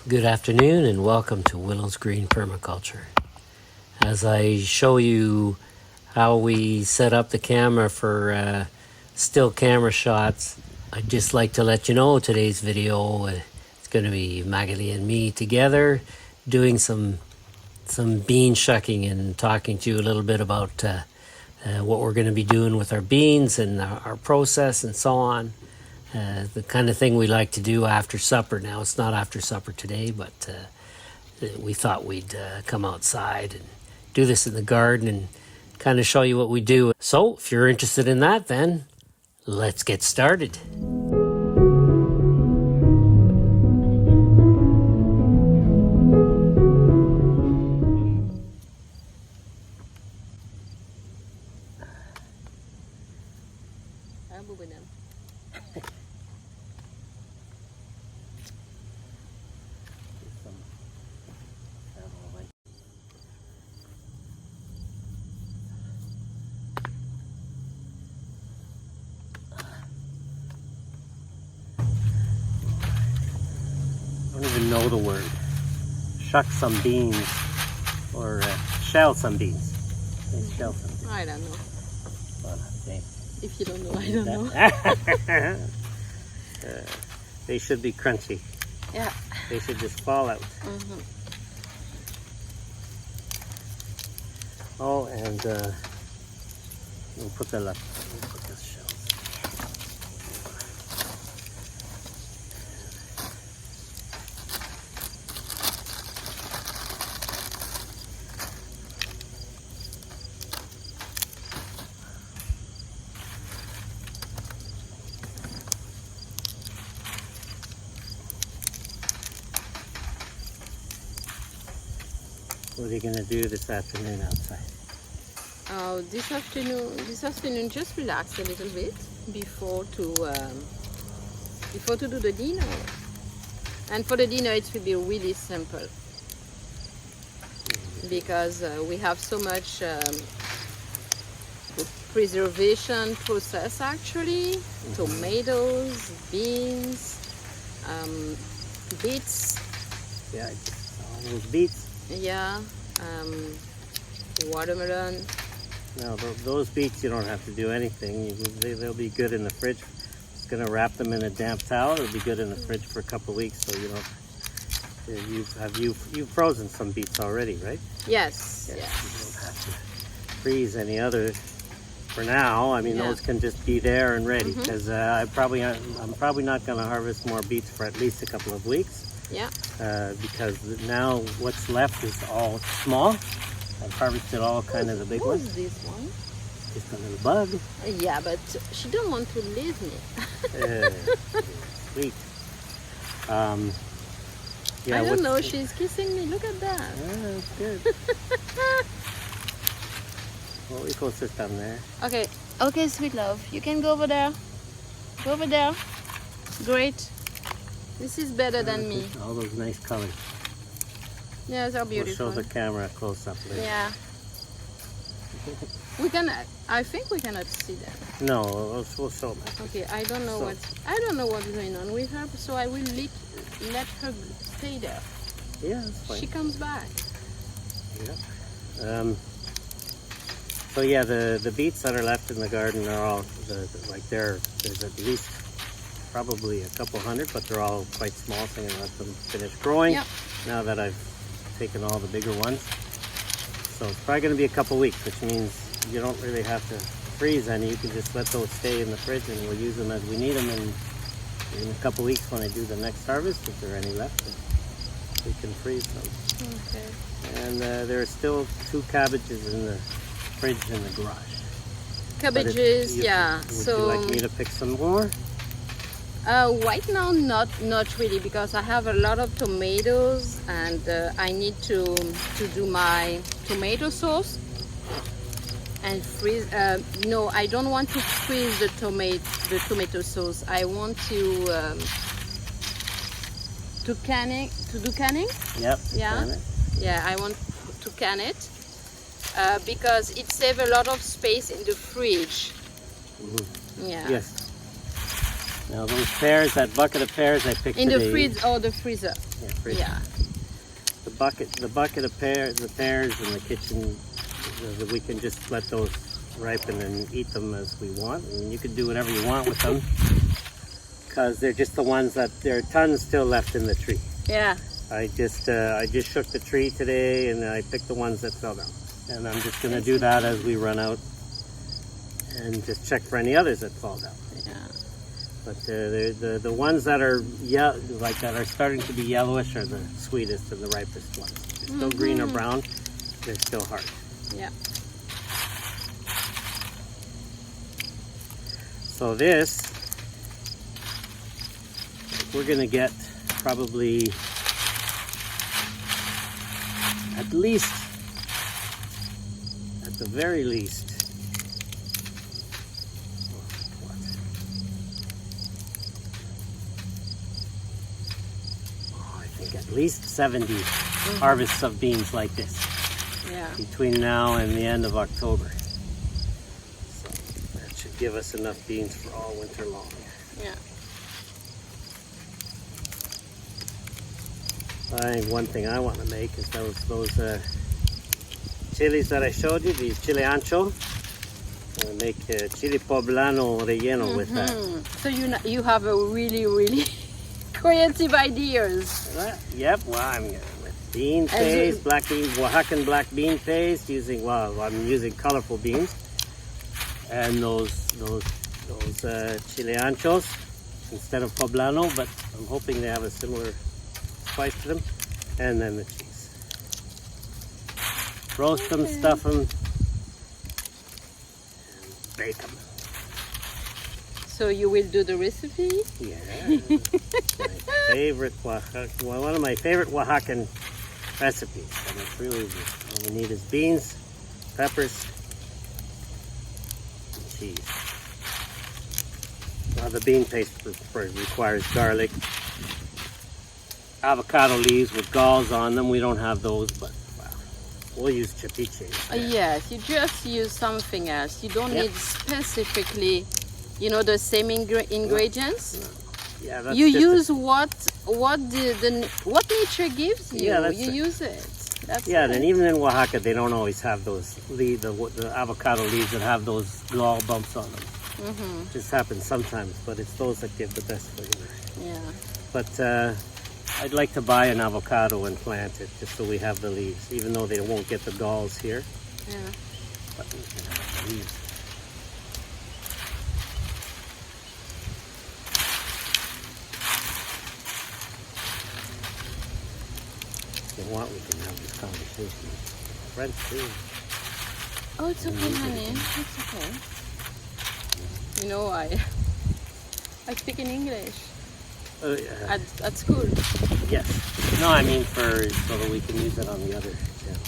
Good afternoon and welcome to Willow's Green Permaculture. As I show you how we set up the camera for still camera shots, I'd just like to let you know today's video, it's going to be Magali and me together doing some bean shucking and talking to you a little bit about what we're going to be doing with our beans and our process and so on. The kind of thing we like to do after supper. Now, it's not after supper today, but we thought we'd come outside and do this in the garden and kind of show you what we do. So, if you're interested in that, then let's get started. I don't even know the word. Shuck some beans or shell some beans. Shell some beans. I don't know. Well, If you don't know, I don't know. They should be crunchy. Yeah. They should just fall out. Oh, and we'll put that up. We'll put this shells. What are you going to do this afternoon outside? This afternoon, just relax a little bit before to do the dinner. And for the dinner, it will be really simple because we have so much preservation process actually. Tomatoes, beans, beets. Yeah, all those beets. Yeah, watermelon. No, those beets you don't have to do anything. They'll be good in the fridge. Just gonna wrap them in a damp towel. It'll be good in the fridge for a couple of weeks. So you don't. You've frozen some beets already, right? Yes. Yes. Yes. You don't have to freeze any others for now. I mean, those can just be there and ready because I'm probably not gonna harvest more beets for at least a couple of weeks. Yeah. Because now what's left is all small. I've harvested all kind of the big ones. Who's this one? Just a little bug. Yeah, but she don't want to leave me. Sweet. Yeah, I don't know. She's kissing me. Look at that. Yeah, that's good. Well, we go sit down there. Okay. Okay, sweet love. You can go over there. Go over there. Great. This is better than me. All those nice colors. Yeah, they're We'll beautiful. show the camera close up later. Yeah. We can. I think we cannot see them. No, we'll show them. Okay. I don't know what's going on with her, so I will let her stay there. Yeah, that's fine. She comes back. Yeah. So yeah, the beets that are left in the garden are all there's at least probably a couple hundred, but they're all quite small, so I'm gonna let them finish growing. Yep. Now that I've taken all the bigger ones. So it's probably gonna be a couple weeks, which means you don't really have to freeze any. You can just let those stay in the fridge and we'll use them as we need them, and in a couple weeks when I do the next harvest, if there are any left, we can freeze them. Okay. And there are still 2 cabbages in the fridge in the garage. Cabbages, yeah. Would you like me to pick some more? Right now, not really, because I have a lot of tomatoes and I need to do my tomato sauce and freeze. No, I don't want to freeze the tomato sauce. I want to do canning. Yep. Yeah. Yeah, I want to can it because it saves a lot of space in the fridge. Mm-hmm. Yeah. Yes. Now those pears, that bucket of pears I picked in today. the fridge or the freezer. Yeah. fridge. Yeah. The bucket of the pears in the kitchen, we can just let those ripen and eat them as we want. And you can do whatever you want with them because they're just the ones that there are tons still left in the tree. Yeah. I just shook the tree today and I picked the ones that fell down. And I'm just going to do that as we run out and just check for any others that fall down. Yeah. But the ones that are that are starting to be yellowish are the sweetest and the ripest ones. They're still green or brown. They're still hard. Yeah. So this, we're gonna get probably at the very least, I think at least 70 harvests of beans like this. Yeah. Between now and the end of October. So that should give us enough beans for all winter long. Yeah. One thing I want to make is those chilies that I showed you, these chile ancho. I'm going to make chili poblano relleno with that. So you have a really creative ideas. Yep, well, I'm with bean paste, black bean, Oaxacan black bean paste, I'm using colorful beans. And those chile anchos instead of poblano, but I'm hoping they have a similar spice to them. And then the cheese. Roast them, stuff them, and bake them. So you will do the recipe? Yeah. My favorite one of my favorite Oaxacan recipes. And it's really easy. All we need is beans, peppers, and cheese. Now the bean paste requires garlic, avocado leaves with galls on them. We don't have those, but we'll use ceviche. Yes, you just use something else. You don't need specifically, the same ingredients. No. Yeah, that's you use what nature gives you. Yeah, you use it. That's it. And even in Oaxaca, they don't always have those the avocado leaves that have those gall bumps on them. Just happens sometimes, but it's those that give the best flavor. Yeah. But I'd like to buy an avocado and plant it just so we have the leaves, even though they won't get the galls here. Yeah. But we can have the leaves. If you want, we can have this conversation in French too. Oh, it's okay, honey. It's okay. I speak in English. At school. Yes. No, I mean so that we can use it on the other channel.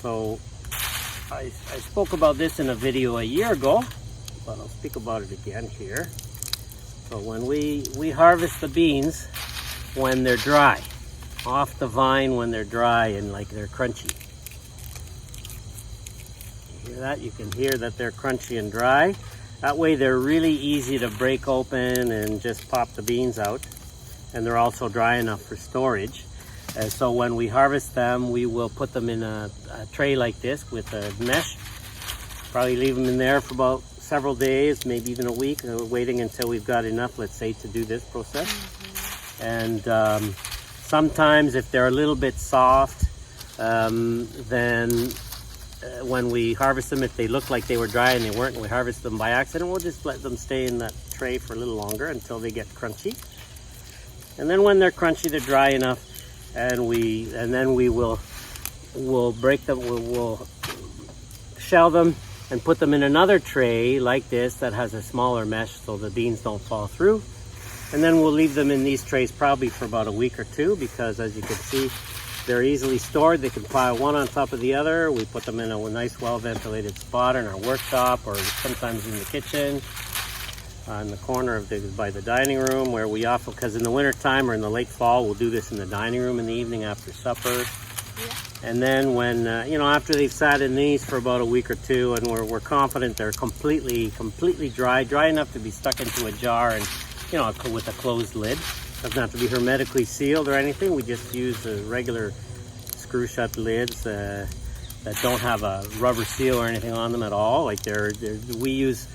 So I spoke about this in a video a year ago, but I'll speak about it again here. So when we harvest the beans when they're dry, off the vine when they're dry and they're crunchy. You hear that? You can hear that they're crunchy and dry. That way they're really easy to break open and just pop the beans out. And they're also dry enough for storage. So when we harvest them, we will put them in a tray like this with a mesh. Probably leave them in there for about several days, maybe even a week, waiting until we've got enough, let's say, to do this process. And sometimes if they're a little bit soft, then when we harvest them, if they look like they were dry and they weren't, and we harvest them by accident, we'll just let them stay in that tray for a little longer until they get crunchy. And then when they're crunchy, they're dry enough, and then we'll break them, we'll shell them and put them in another tray like this that has a smaller mesh so the beans don't fall through. And then we'll leave them in these trays probably for about a week or two, because as you can see, they're easily stored. They can pile one on top of the other. We put them in a nice well-ventilated spot in our workshop, or sometimes in the kitchen, in the corner by the dining room, where we often, because in the winter time or in the late fall, we'll do this in the dining room in the evening after supper. Yeah. And then when, after they've sat in these for about a week or two, and we're confident they're completely dry enough to be stuck into a jar and, with a closed lid. Doesn't have to be hermetically sealed or anything. We just use the regular screw shut lids that don't have a rubber seal or anything on them at all. Like we use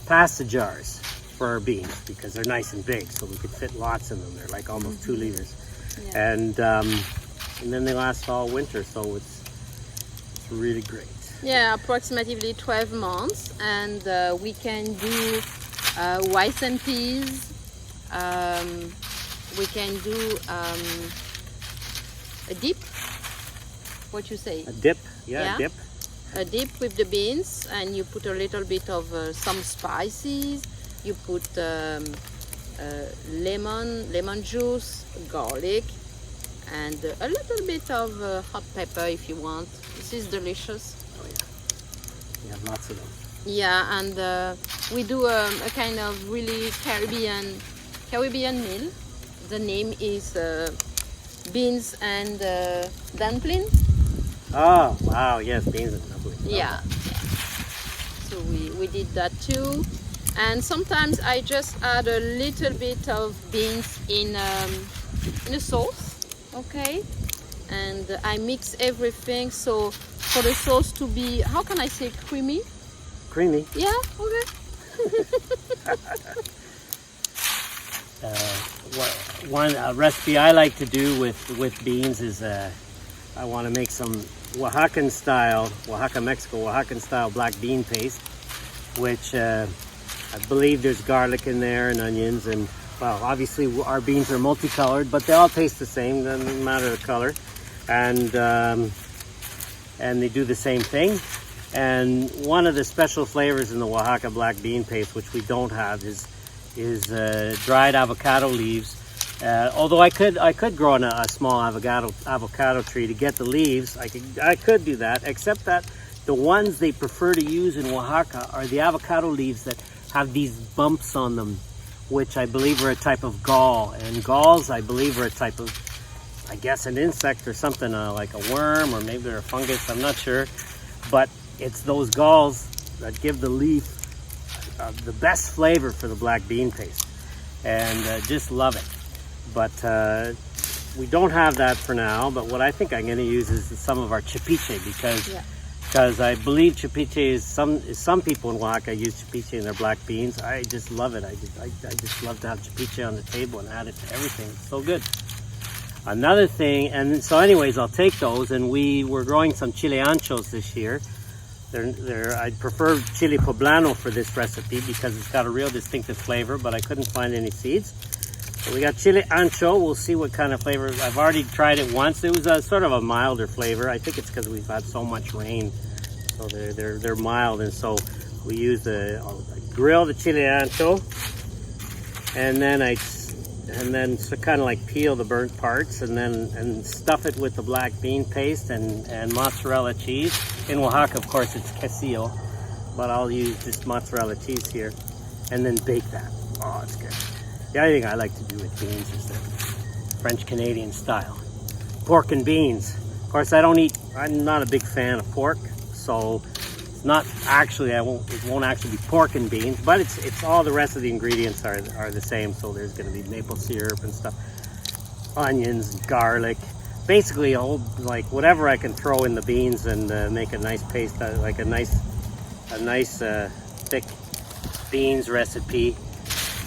pasta jars for our beans because they're nice and big, so we could fit lots in them. They're like almost 2 liters, yeah. And then they last all winter, so it's really great. Yeah, approximately 12 months, and we can do Weissen peas. We can do a dip. What you say? A dip, yeah. A dip. A dip with the beans, and you put a little bit of some spices. You put lemon juice, garlic, and a little bit of hot pepper if you want. This is delicious. Oh yeah, we have lots of them. Yeah, and we do a kind of really Caribbean meal. The name is beans and dumpling. Oh wow, yes, beans and dumpling. Yeah. So we did that too. And sometimes I just add a little bit of beans in a sauce, okay? And I mix everything so for the sauce to be, how can I say, creamy? Creamy? Yeah, okay. One recipe I like to do with beans is I want to make some Oaxacan style black bean paste, which I believe there's garlic in there and onions, and well, obviously our beans are multicolored, but they all taste the same, doesn't matter the color, and they do the same thing. And one of the special flavors in the Oaxaca black bean paste, which we don't have, is dried avocado leaves. Although I could grow on a small avocado tree to get the leaves, I could do that, except that the ones they prefer to use in Oaxaca are the avocado leaves that have these bumps on them, which I believe are a type of gall. And galls, I believe, are a type of, I guess, an insect or something, like a worm, or maybe they're a fungus, I'm not sure. But it's those galls that give the leaf the best flavor for the black bean paste. And just love it. But we don't have that for now, but what I think I'm going to use is some of our chipiche, because I believe chipiche is some people in Oaxaca use chipiche in their black beans. I just love it. I just love to have chipiche on the table and add it to everything. It's so good. Another thing, and so anyways, I'll take those, and we're growing some chile anchos this year. I prefer chile poblano for this recipe because it's got a real distinctive flavor, but I couldn't find any seeds. So we got chile ancho. We'll see what kind of flavor. I've already tried it once. It was a sort of a milder flavor. I think it's because we've had so much rain, so they're mild. And so we use I'll grill the chile ancho, and then so kind of like peel the burnt parts, and stuff it with the black bean paste and mozzarella cheese. In Oaxaca, of course, it's quesillo, but I'll use just mozzarella cheese here, and then bake that. Oh, it's good. The other thing I like to do with beans is the French-Canadian style. Pork and beans. Of course, I'm not a big fan of pork, so it's not actually, it won't actually be pork and beans, but it's all the rest of the ingredients are the same. So there's going to be maple syrup and stuff, onions, garlic, basically like whatever I can throw in the beans and make a nice paste, like a nice thick beans recipe.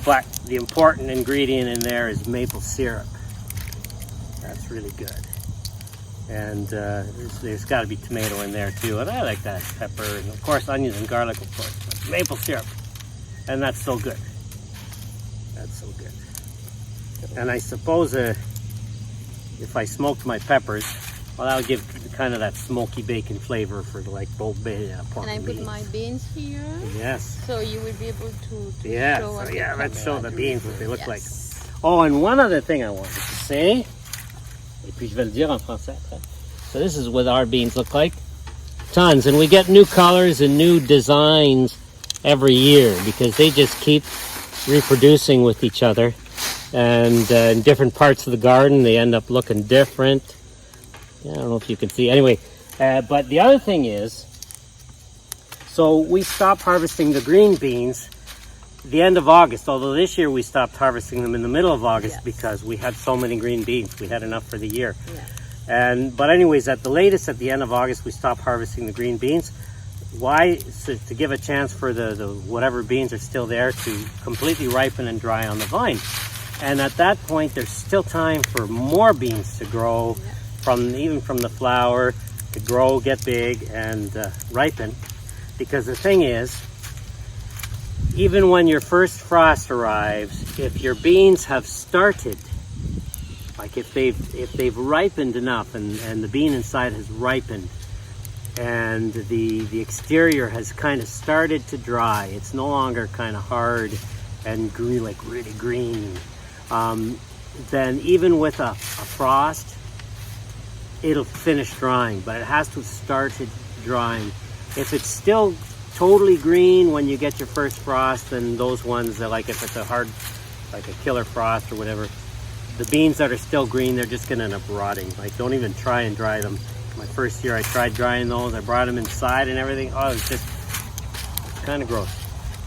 But the important ingredient in there is maple syrup. That's really good. And there's got to be tomato in there too. And I like that, pepper, and of course onions and garlic, of course. But maple syrup. And that's so good. That's so good. And I suppose if I smoked my peppers, well, that would give kind of that smoky bacon flavor for like both pork and I and put beans. my beans here. Yes. So you will be able to yeah, show so us yeah, let's show the beans what they look like. Yes. Oh, and one other thing I wanted to say, et puis je vais le dire en français après. So this is what our beans look like. Tons, and we get new colors and new designs every year because they just keep reproducing with each other. And in different parts of the garden, they end up looking different. Yeah, I don't know if you can see. Anyway, but the other thing is, so we stopped harvesting the green beans the end of August, although this year we stopped harvesting them in the middle of August, Yes. because we had so many green beans. We had enough for the year. Yeah. But anyways, at the latest, at the end of August, we stopped harvesting the green beans. Why? So to give a chance for the whatever beans are still there to completely ripen and dry on the vine. And at that point, there's still time for more beans to grow, even from the flower, to grow, get big, and ripen. Because the thing is, even when your first frost arrives, if your beans have started, like if they've ripened enough, and the bean inside has ripened, and the exterior has kind of started to dry, it's no longer kind of hard and green, like really green, then even with a frost, it'll finish drying, but it has to have started drying. If it's still totally green when you get your first frost, then those ones that, like if it's a hard, like a killer frost or whatever, the beans that are still green, they're just gonna end up rotting. Like, don't even try and dry them. My first year I tried drying those, I brought them inside and everything. Oh, it was just kind of gross.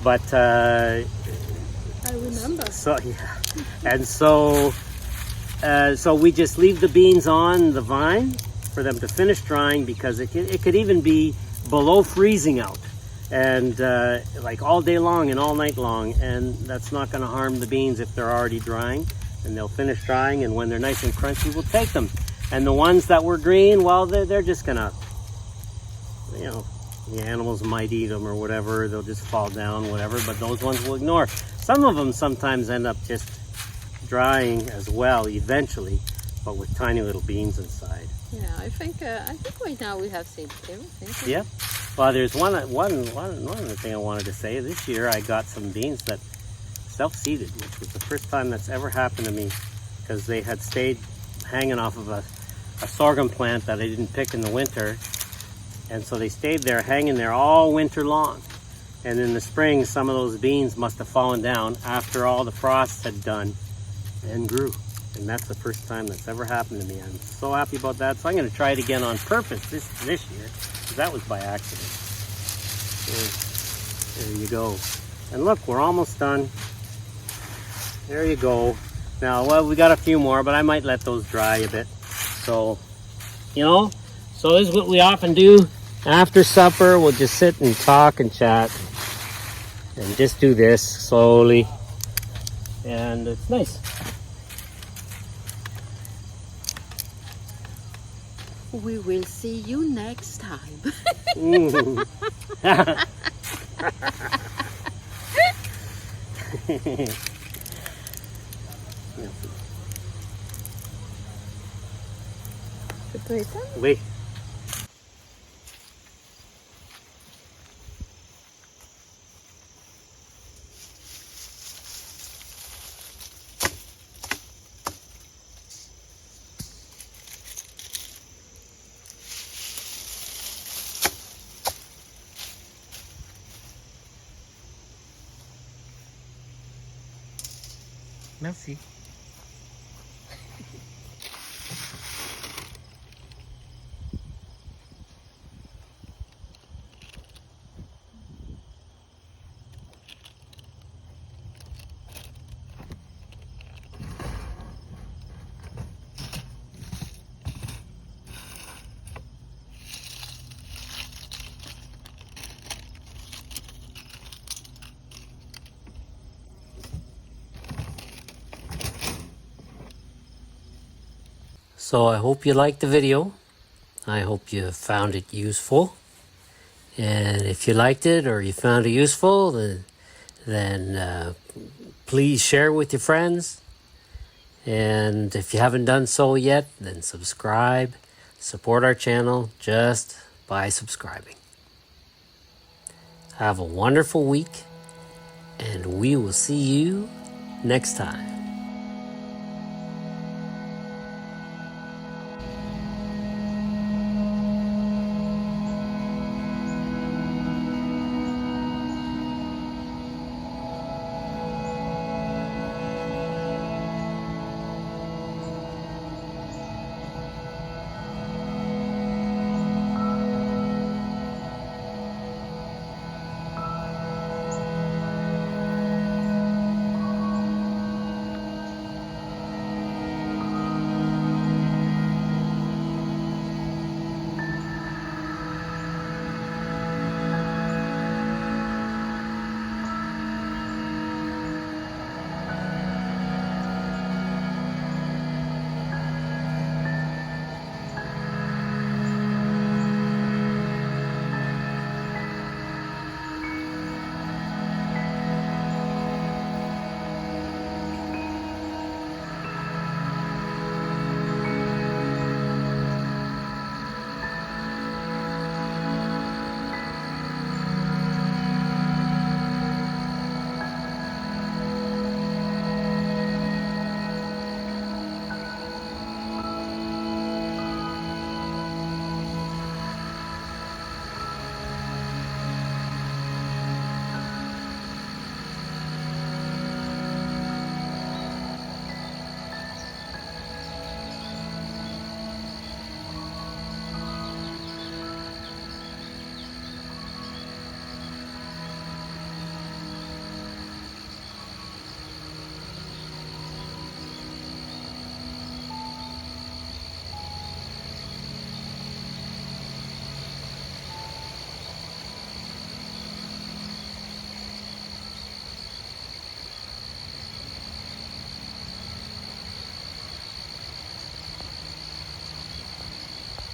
But I remember. so yeah, and so we just leave the beans on the vine for them to finish drying, because it could even be below freezing out, and like all day long and all night long, and that's not going to harm the beans if they're already drying, and they'll finish drying, and when they're nice and crunchy, we'll take them. And the ones that were green, well, they're just gonna, you know, the animals might eat them or whatever, they'll just fall down, whatever, but those ones we'll ignore. Some of them sometimes end up just drying as well eventually, but with tiny little beans inside. Yeah, I think right now we have seen everything. Yeah. Well, there's one other thing I wanted to say. This year I got some beans that self-seeded, which was the first time that's ever happened to me, because they had stayed hanging off of a sorghum plant that I didn't pick in the winter, and so they stayed there hanging there all winter long. And in the spring, some of those beans must have fallen down after all the frosts had done and grew. And that's the first time that's ever happened to me. I'm so happy about that. So I'm going to try it again on purpose this year, because that was by accident. There you go. And look, we're almost done. There you go. Now, well, we got a few more, but I might let those dry a bit. So, you know, so this is what we often do after supper. We'll just sit and talk and chat and just do this slowly. And it's nice. We will see you next time. Oui. Merci. So I hope you liked the video. I hope you found it useful. And if you liked it or you found it useful, then please share with your friends. And if you haven't done so yet, then subscribe. Support our channel just by subscribing. Have a wonderful week, and we will see you next time.